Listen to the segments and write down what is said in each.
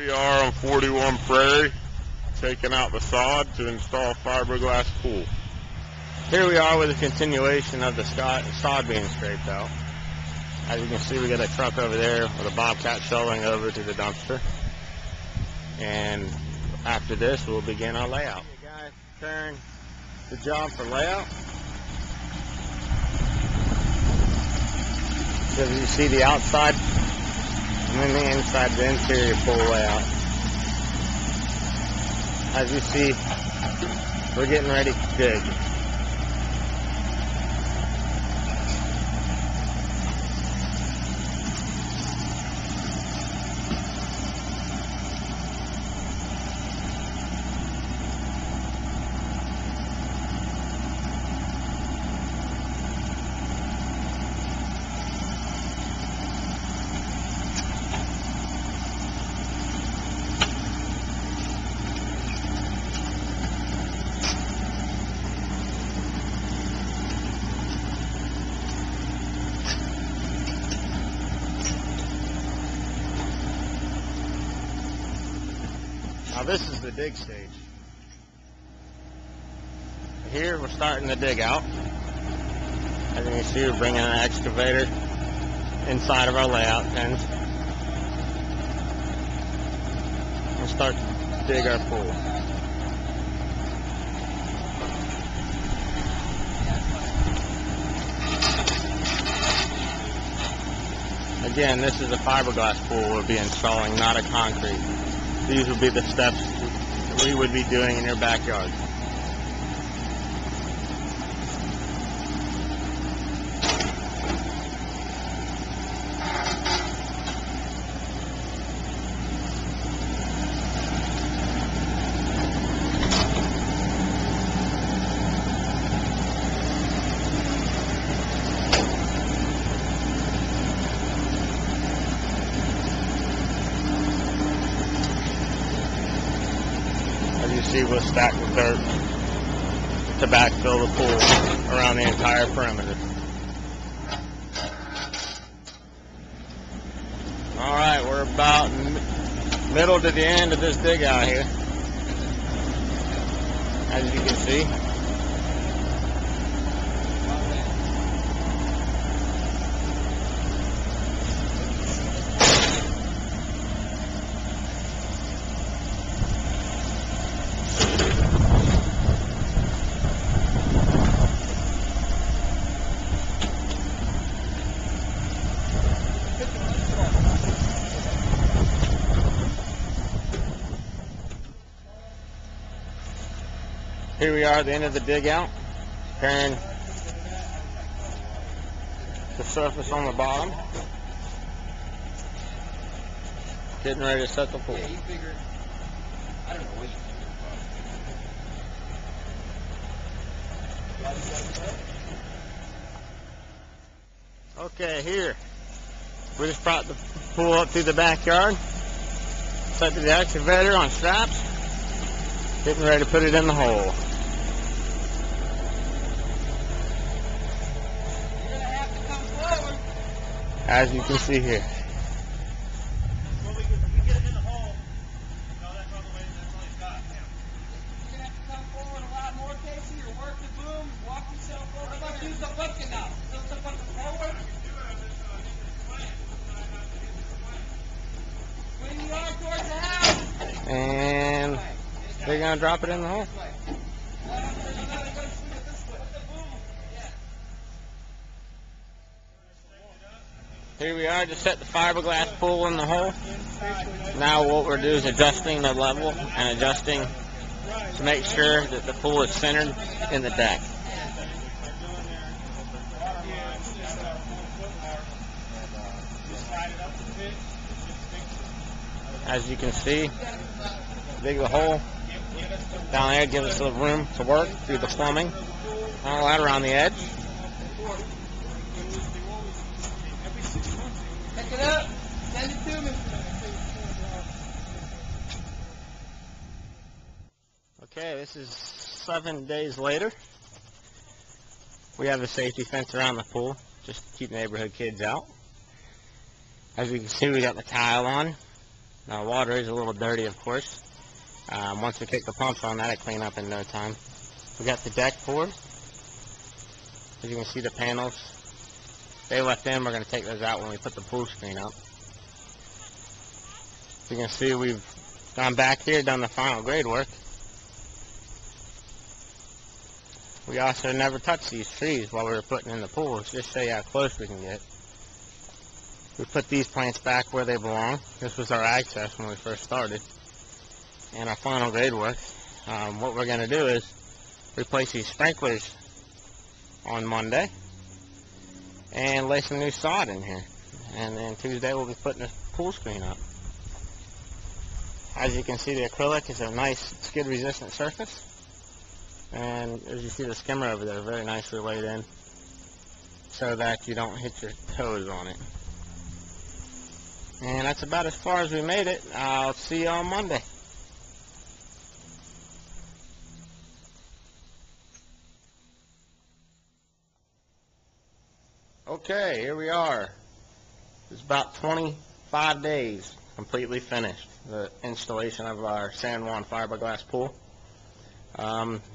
we are on 41 Prairie, taking out the sod to install fiberglass pool. Here we are with a continuation of the sod being scraped out. As you can see, we got a truck over there with a bobcat shoveling over to the dumpster. And after this, we'll begin our layout. Okay, guys, turn the job for layout. So you see the outside and then the inside, the interior pool layout. As you see, we're getting ready to dig. Now this is the dig stage. Here we're starting to dig out. As you can see, we're bringing an excavator inside of our layout pens and start to dig our pool. Again, this is a fiberglass pool we'll be installing, not a concrete. These would be the steps we would be doing in your backyard. You see, we'll stack the dirt to backfill the pool around the entire perimeter. Alright, we're about middle to the end of this dig out here, as you can see. Here we are at the end of the dig out, preparing the surface on the bottom, getting ready to set the pool. Yeah, you figured, I don't know what you figured. Okay, here, we just brought the pool up through the backyard, set the excavator on straps, getting ready to put it in the hole. As you can see here. Well, we get it in the hole. No, that's not the way it's got. Yeah. You're going to have to come forward a lot more, Casey, or work the boom, walk yourself forward. How about use the bucket now? Just the bucket forward. Swing the arm towards the house. And they're going to drop it in the hole. Here we are, just set the fiberglass pool in the hole. Now what we're doing is adjusting the level and adjusting to make sure that the pool is centered in the deck. As you can see, dig the hole down there, give us a little room to work through the plumbing, all that around the edge. Pick it up. Send it to me. Okay, this is 7 days later. We have a safety fence around the pool, just to keep neighborhood kids out. As you can see, we got the tile on. Now water is a little dirty, of course. Once we kick the pumps on, that'll clean up in no time. We got the deck poured. As you can see, the panels, they left in. We're going to take those out when we put the pool screen up. As you can see, we've gone back here, done the final grade work. We also never touched these trees while we were putting in the pool, just to show you how close we can get. We put these plants back where they belong. This was our access when we first started. And our final grade work, what we're going to do is replace these sprinklers on Monday and lay some new sod in here. And then Tuesday we'll be putting the pool screen up. As you can see, the acrylic is a nice skid resistant surface. And as you see, the skimmer over there, very nicely laid in so that you don't hit your toes on it. And that's about as far as we made it. I'll see you on Monday. Okay, here we are. It's about 25 days completely finished, the installation of our San Juan fiberglass pool.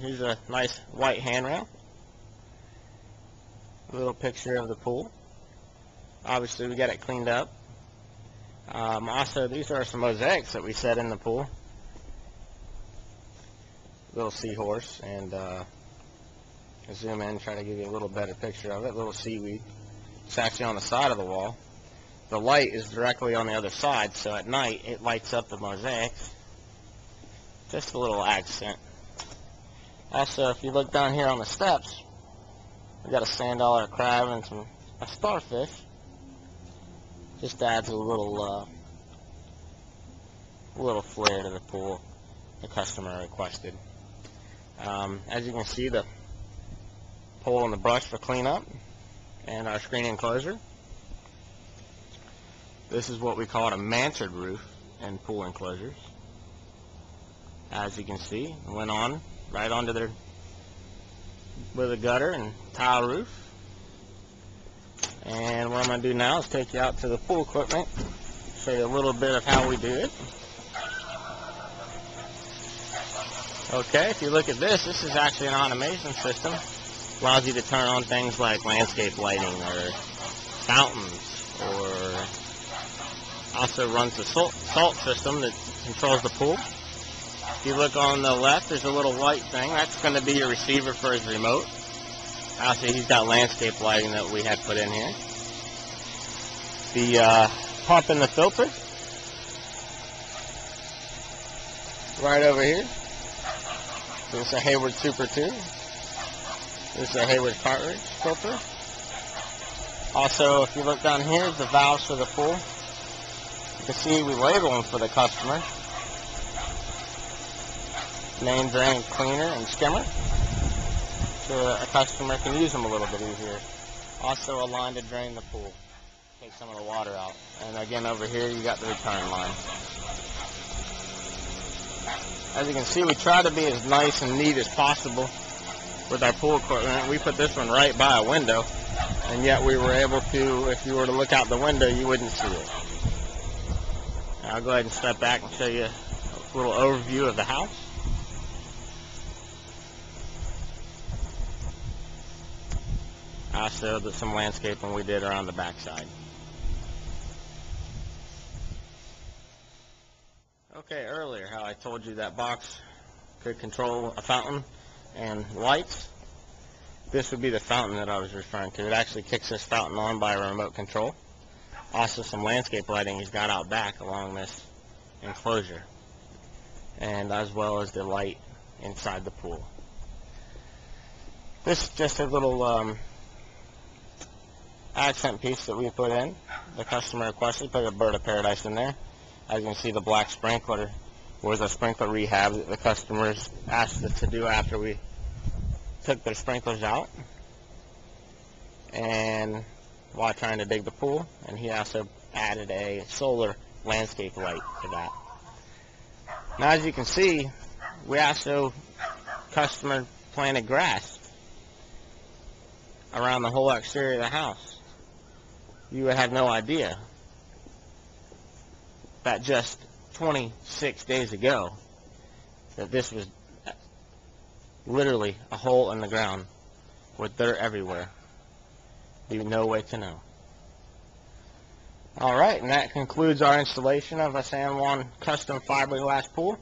Here's a nice white handrail. A little picture of the pool. Obviously we got it cleaned up. Also, these are some mosaics that we set in the pool. Little seahorse, and I'll zoom in and try to give you a little better picture of it. Little seaweed. It's actually on the side of the wall. The light is directly on the other side, so at night it lights up the mosaics. Just a little accent. Also, if you look down here on the steps, we got a sand dollar, crab, and a starfish. Just adds a little flair to the pool the customer requested. As you can see, the pole and the brush for cleanup, and our screen enclosure. This is what we call a mansard roof in pool enclosures. As you can see, it went on right onto their with a gutter and tile roof. And what I'm going to do now is take you out to the pool equipment, show you a little bit of how we do it. Okay, if you look at this, this is actually an automation system. Allows you to turn on things like landscape lighting or fountains, or also runs the salt system that controls the pool. If you look on the left, there's a little white thing. That's going to be your receiver for his remote. Also, he's got landscape lighting that we had put in here. The pump and the filter right over here. This is a Hayward Super 2. This is a Hayward cartridge filter. Also, if you look down here, the valves for the pool. You can see we label them for the customer. Main drain cleaner and skimmer, so a customer can use them a little bit easier. Also a line to drain the pool, take some of the water out. And again, over here you got the return line. As you can see, we try to be as nice and neat as possible with our pool equipment. We put this one right by a window, and yet we were able to, if you were to look out the window, you wouldn't see it. Now I'll go ahead and step back and show you a little overview of the house. Also, there's some landscaping we did around the backside. Okay, earlier how I told you that box could control a fountain and lights. This would be the fountain that I was referring to. It actually kicks this fountain on by a remote control. Also some landscape lighting he's got out back along this enclosure, and as well as the light inside the pool. This is just a little accent piece that we put in. The customer requested, put a bird of paradise in there. As you can see, the black sprinkler was a sprinkler rehab that the customers asked us to do after we took their sprinklers out, and while trying to dig the pool. And he also added a solar landscape light to that. Now, as you can see, we also customer planted grass around the whole exterior of the house. You would have no idea that just 26 days ago that this was literally a hole in the ground with dirt everywhere. Be no way to know. Alright, and that concludes our installation of a San Juan custom fiberglass pool.